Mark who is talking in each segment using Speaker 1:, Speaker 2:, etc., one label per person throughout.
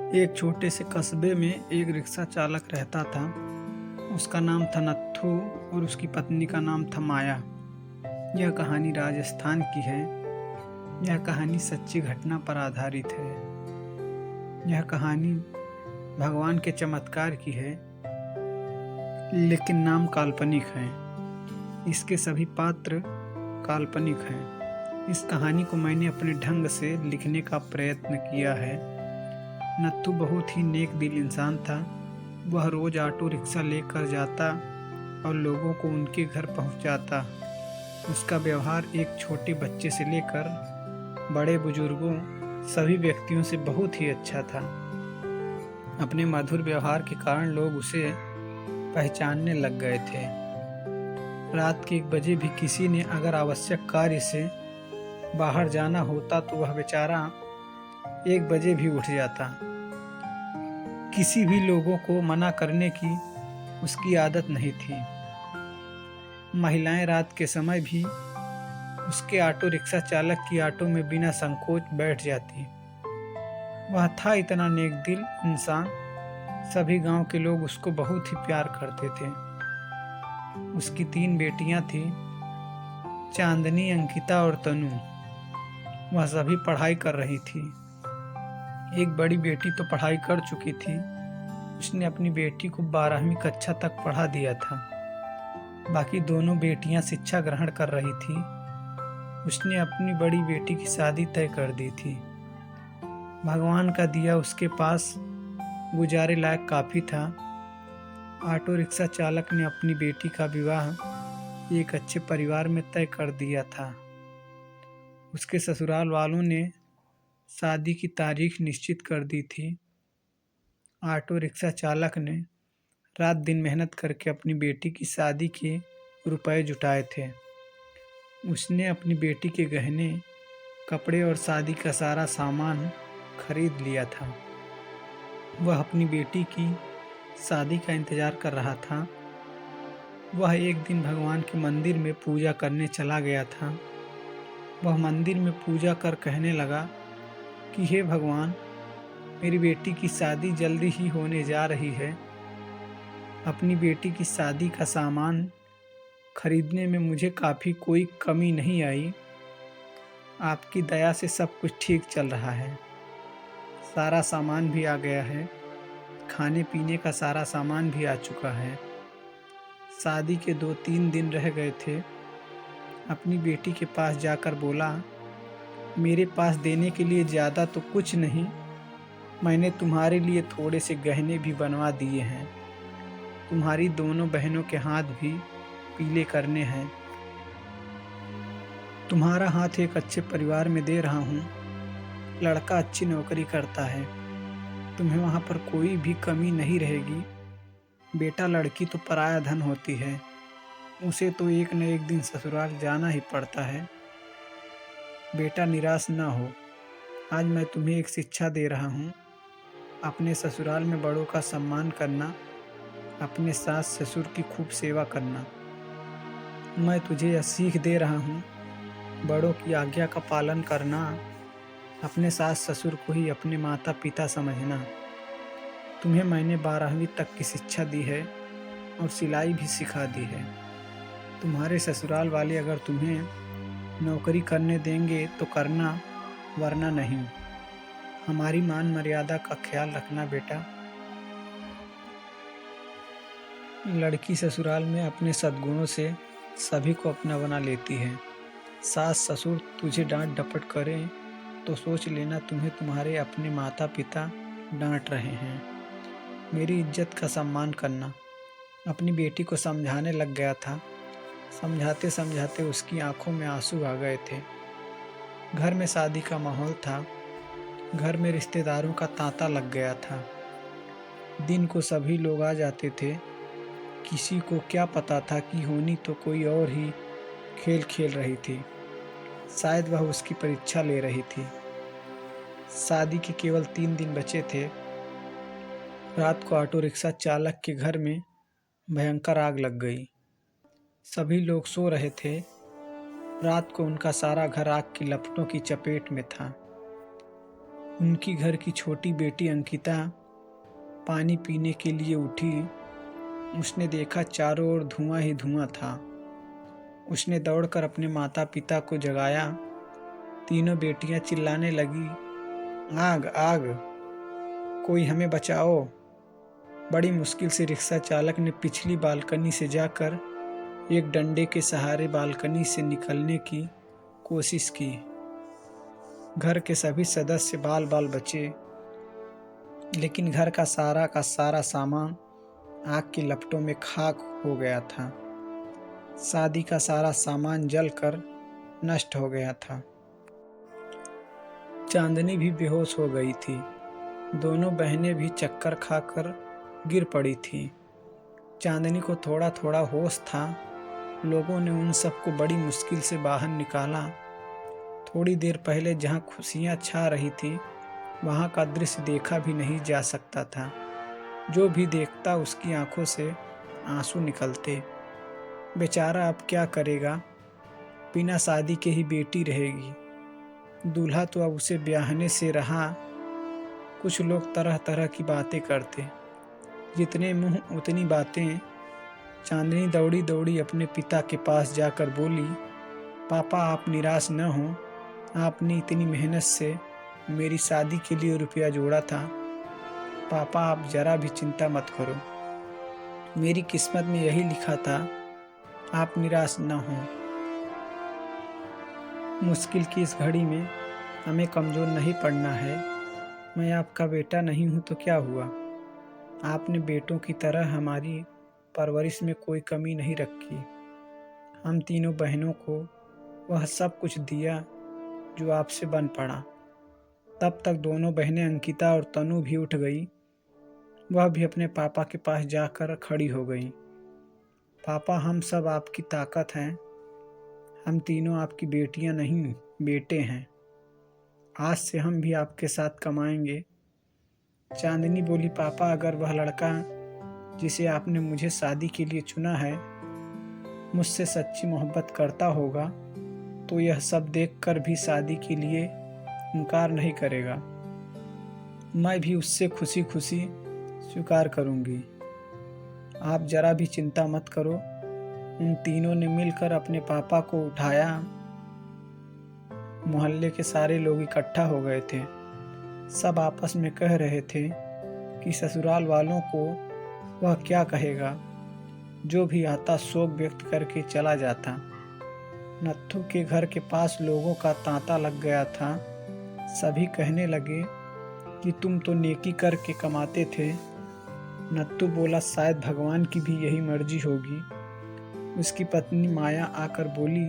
Speaker 1: एक छोटे से कस्बे में एक रिक्शा चालक रहता था। उसका नाम था नत्थू और उसकी पत्नी का नाम था माया। यह कहानी राजस्थान की है। यह कहानी सच्ची घटना पर आधारित है। यह कहानी भगवान के चमत्कार की है, लेकिन नाम काल्पनिक है। इसके सभी पात्र काल्पनिक हैं। इस कहानी को मैंने अपने ढंग से लिखने का प्रयत्न किया है। नत्थू बहुत ही नेक दिल इंसान था। वह रोज ऑटो रिक्शा लेकर जाता और लोगों को उनके घर पहुंचाता। उसका व्यवहार एक छोटे बच्चे से लेकर बड़े बुजुर्गों सभी व्यक्तियों से बहुत ही अच्छा था। अपने मधुर व्यवहार के कारण लोग उसे पहचानने लग गए थे। रात के 1 बजे भी किसी ने अगर आवश्यक कार्य से बाहर जाना होता तो वह बेचारा 1 बजे भी उठ जाता। किसी भी लोगों को मना करने की उसकी आदत नहीं थी। महिलाएं रात के समय भी उसके ऑटो रिक्शा चालक की ऑटो में बिना संकोच बैठ जाती। वह था इतना नेक दिल इंसान, सभी गांव के लोग उसको बहुत ही प्यार करते थे। उसकी 3 बेटियां थी, चांदनी, अंकिता और तनु। वह सभी पढ़ाई कर रही थी। एक बड़ी बेटी तो पढ़ाई कर चुकी थी। उसने अपनी बेटी को 12वीं कक्षा तक पढ़ा दिया था। बाकी दोनों बेटियां शिक्षा ग्रहण कर रही थी। उसने अपनी बड़ी बेटी की शादी तय कर दी थी। भगवान का दिया उसके पास गुजारे लायक काफ़ी था। ऑटो रिक्शा चालक ने अपनी बेटी का विवाह एक अच्छे परिवार में तय कर दिया था। उसके ससुराल वालों ने शादी की तारीख निश्चित कर दी थी। ऑटो रिक्शा चालक ने रात दिन मेहनत करके अपनी बेटी की शादी के रुपए जुटाए थे। उसने अपनी बेटी के गहने, कपड़े और शादी का सारा सामान खरीद लिया था। वह अपनी बेटी की शादी का इंतजार कर रहा था। वह एक दिन भगवान के मंदिर में पूजा करने चला गया था। वह मंदिर में पूजा कर कहने लगा कि हे भगवान, मेरी बेटी की शादी जल्दी ही होने जा रही है। अपनी बेटी की शादी का सामान खरीदने में मुझे काफ़ी कोई कमी नहीं आई। आपकी दया से सब कुछ ठीक चल रहा है। सारा सामान भी आ गया है। खाने पीने का सारा सामान भी आ चुका है। शादी के 2-3 दिन रह गए थे। अपनी बेटी के पास जाकर बोला, मेरे पास देने के लिए ज़्यादा तो कुछ नहीं, मैंने तुम्हारे लिए थोड़े से गहने भी बनवा दिए हैं। तुम्हारी दोनों बहनों के हाथ भी पीले करने हैं। तुम्हारा हाथ एक अच्छे परिवार में दे रहा हूँ। लड़का अच्छी नौकरी करता है। तुम्हें वहाँ पर कोई भी कमी नहीं रहेगी। बेटा, लड़की तो पराया धन होती है। उसे तो एक न एक दिन ससुराल जाना ही पड़ता है। बेटा, निराश न हो। आज मैं तुम्हें एक शिक्षा दे रहा हूँ। अपने ससुराल में बड़ों का सम्मान करना, अपने सास ससुर की खूब सेवा करना। मैं तुझे यह सीख दे रहा हूँ, बड़ों की आज्ञा का पालन करना, अपने सास ससुर को ही अपने माता पिता समझना। तुम्हें मैंने 12वीं तक की शिक्षा दी है और सिलाई भी सिखा दी है। तुम्हारे ससुराल वाले अगर तुम्हें नौकरी करने देंगे तो करना, वरना नहीं। हमारी मान मर्यादा का ख्याल रखना बेटा। लड़की ससुराल में अपने सद्गुणों से सभी को अपना बना लेती है। सास ससुर तुझे डांट डपट करें तो सोच लेना तुम्हें तुम्हारे अपने माता पिता डांट रहे हैं। मेरी इज्जत का सम्मान करना। अपनी बेटी को समझाने लग गया था। समझाते समझाते उसकी आंखों में आंसू आ गए थे। घर में शादी का माहौल था। घर में रिश्तेदारों का तांता लग गया था। दिन को सभी लोग आ जाते थे। किसी को क्या पता था कि होनी तो कोई और ही खेल खेल रही थी। शायद वह उसकी परीक्षा ले रही थी। शादी के केवल 3 दिन बचे थे। रात को ऑटो रिक्शा चालक के घर में भयंकर आग लग गई। सभी लोग सो रहे थे। रात को उनका सारा घर आग की लपटों की चपेट में था। उनकी घर की छोटी बेटी अंकिता पानी पीने के लिए उठी। उसने देखा चारों ओर धुआं ही धुआं था। उसने दौड़कर अपने माता पिता को जगाया। तीनों बेटियां चिल्लाने लगी, आग आग, कोई हमें बचाओ। बड़ी मुश्किल से रिक्शा चालक ने पिछली बालकनी से जाकर एक डंडे के सहारे बालकनी से निकलने की कोशिश की। घर के सभी सदस्य बाल बाल बचे, लेकिन घर का सारा सामान आग की लपटों में खाक हो गया था। शादी का सारा सामान जलकर नष्ट हो गया था। चांदनी भी बेहोश हो गई थी। दोनों बहनें भी चक्कर खाकर गिर पड़ी थी। चांदनी को थोड़ा थोड़ा होश था। लोगों ने उन सबको बड़ी मुश्किल से बाहर निकाला। थोड़ी देर पहले जहाँ खुशियाँ छा रही थी, वहाँ का दृश्य देखा भी नहीं जा सकता था। जो भी देखता उसकी आंखों से आंसू निकलते। बेचारा अब क्या करेगा, बिना शादी के ही बेटी रहेगी। दूल्हा तो अब उसे ब्याहने से रहा। कुछ लोग तरह तरह की बातें करते, जितने मुंह उतनी बातें। चांदनी दौड़ी दौड़ी अपने पिता के पास जाकर बोली, पापा आप निराश न हों, आपने इतनी मेहनत से मेरी शादी के लिए रुपया जोड़ा था। पापा आप जरा भी चिंता मत करो, मेरी किस्मत में यही लिखा था, आप निराश न हों। मुश्किल की इस घड़ी में हमें कमज़ोर नहीं पड़ना है। मैं आपका बेटा नहीं हूँ तो क्या हुआ, आपने बेटों की तरह हमारी परवरिश में कोई कमी नहीं रखी। हम तीनों बहनों को वह सब कुछ दिया जो आपसे बन पड़ा। तब तक दोनों बहनें अंकिता और तनु भी उठ गई। वह भी अपने पापा के पास जाकर खड़ी हो गई। पापा हम सब आपकी ताकत हैं। हम तीनों आपकी बेटियां नहीं, बेटे हैं। आज से हम भी आपके साथ कमाएंगे। चांदनी बोली, पापा अगर वह लड़का जिसे आपने मुझे शादी के लिए चुना है मुझसे सच्ची मोहब्बत करता होगा तो यह सब देखकर भी शादी के लिए इनकार नहीं करेगा। मैं भी उससे खुशी खुशी स्वीकार करूंगी। आप जरा भी चिंता मत करो। उन तीनों ने मिलकर अपने पापा को उठाया। मोहल्ले के सारे लोग इकट्ठा हो गए थे। सब आपस में कह रहे थे कि ससुराल वालों को वह क्या कहेगा। जो भी आता शोक व्यक्त करके चला जाता। नत्थू के घर के पास लोगों का तांता लग गया था। सभी कहने लगे कि तुम तो नेकी करके कमाते थे। नत्थू बोला, शायद भगवान की भी यही मर्जी होगी। उसकी पत्नी माया आकर बोली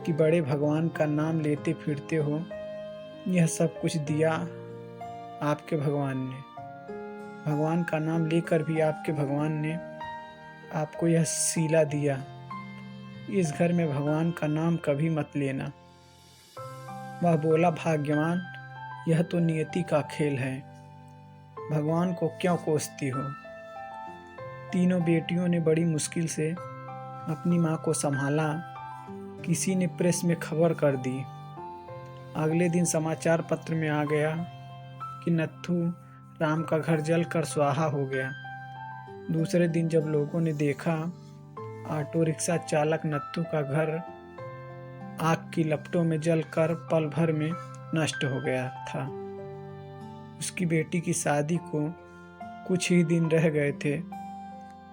Speaker 1: कि बड़े भगवान का नाम लेते फिरते हो, यह सब कुछ दिया आपके भगवान ने। भगवान का नाम लेकर भी आपके भगवान ने आपको यह सीला दिया। इस घर में भगवान का नाम कभी मत लेना। वह बोला, भाग्यवान, यह तो नियति का खेल है, भगवान को क्यों कोसती हो। तीनों बेटियों ने बड़ी मुश्किल से अपनी माँ को संभाला। किसी ने प्रेस में खबर कर दी। अगले दिन समाचार पत्र में आ गया कि नत्थू राम का घर जलकर स्वाहा हो गया। दूसरे दिन जब लोगों ने देखा, ऑटो रिक्शा चालक नत्थू का घर आग की लपटों में जलकर पल भर में नष्ट हो गया था। उसकी बेटी की शादी को कुछ ही दिन रह गए थे।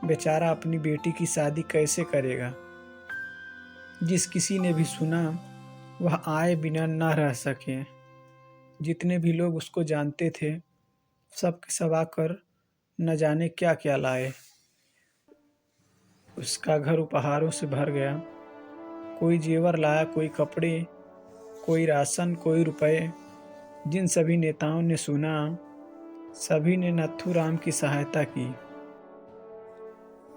Speaker 1: बेचारा अपनी बेटी की शादी कैसे करेगा। जिस किसी ने भी सुना वह आए बिना न रह सके। जितने भी लोग उसको जानते थे सब के सब आकर न जाने क्या क्या लाए। उसका घर उपहारों से भर गया। कोई जेवर लाया, कोई कपड़े, कोई राशन, कोई रुपए। जिन सभी नेताओं ने सुना, सभी ने नथुराम की सहायता की।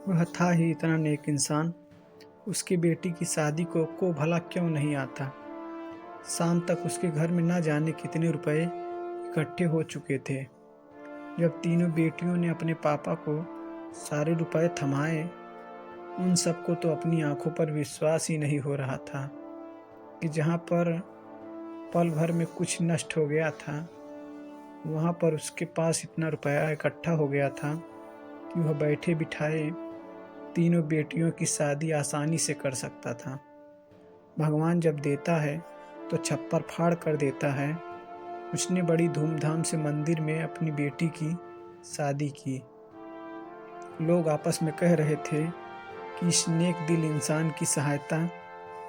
Speaker 1: वह था ही इतना नेक इंसान, उसकी बेटी की शादी को भला क्यों नहीं आता। शाम तक उसके घर में न जाने कितने रुपए इकट्ठे हो चुके थे। जब तीनों बेटियों ने अपने पापा को सारे रुपए थमाए, उन सबको तो अपनी आंखों पर विश्वास ही नहीं हो रहा था कि जहाँ पर पल भर में कुछ नष्ट हो गया था, वहाँ पर उसके पास इतना रुपया इकट्ठा हो गया था कि वह बैठे बिठाए तीनों बेटियों की शादी आसानी से कर सकता था। भगवान जब देता है तो छप्पर फाड़ कर देता है। उसने बड़ी धूमधाम से मंदिर में अपनी बेटी की शादी की। लोग आपस में कह रहे थे कि इस नेक दिल इंसान की सहायता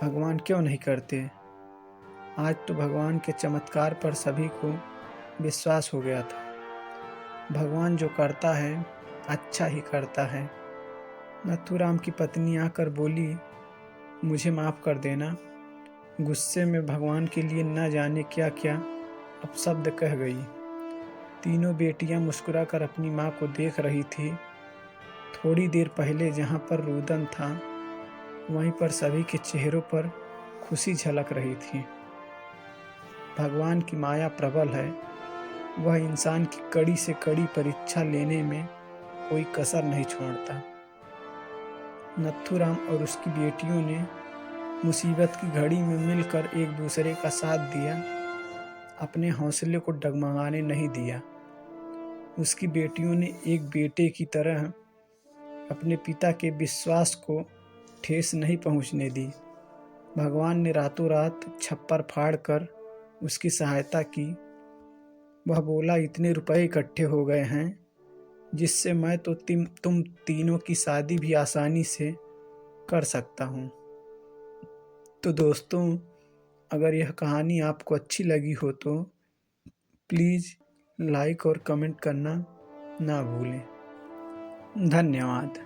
Speaker 1: भगवान क्यों नहीं करते। आज तो भगवान के चमत्कार पर सभी को विश्वास हो गया था। भगवान जो करता है अच्छा ही करता है। नथुराम की पत्नी आकर बोली, मुझे माफ़ कर देना। गुस्से में भगवान के लिए न जाने क्या क्या अपशब्द कह गई। तीनों बेटियां मुस्कुराकर अपनी माँ को देख रही थी। थोड़ी देर पहले जहाँ पर रुदन था वहीं पर सभी के चेहरों पर खुशी झलक रही थी। भगवान की माया प्रबल है। वह इंसान की कड़ी से कड़ी परीक्षा लेने में कोई कसर नहीं छोड़ता। नथुराम और उसकी बेटियों ने मुसीबत की घड़ी में मिलकर एक दूसरे का साथ दिया, अपने हौसले को डगमगाने नहीं दिया। उसकी बेटियों ने एक बेटे की तरह अपने पिता के विश्वास को ठेस नहीं पहुंचने दी। भगवान ने रातों रात छप्पर फाड़ कर उसकी सहायता की। वह बोला, इतने रुपए इकट्ठे हो गए हैं जिससे मैं तो तुम तीनों की शादी भी आसानी से कर सकता हूँ। तो दोस्तों, अगर यह कहानी आपको अच्छी लगी हो तो प्लीज़ लाइक और कमेंट करना ना भूलें। धन्यवाद।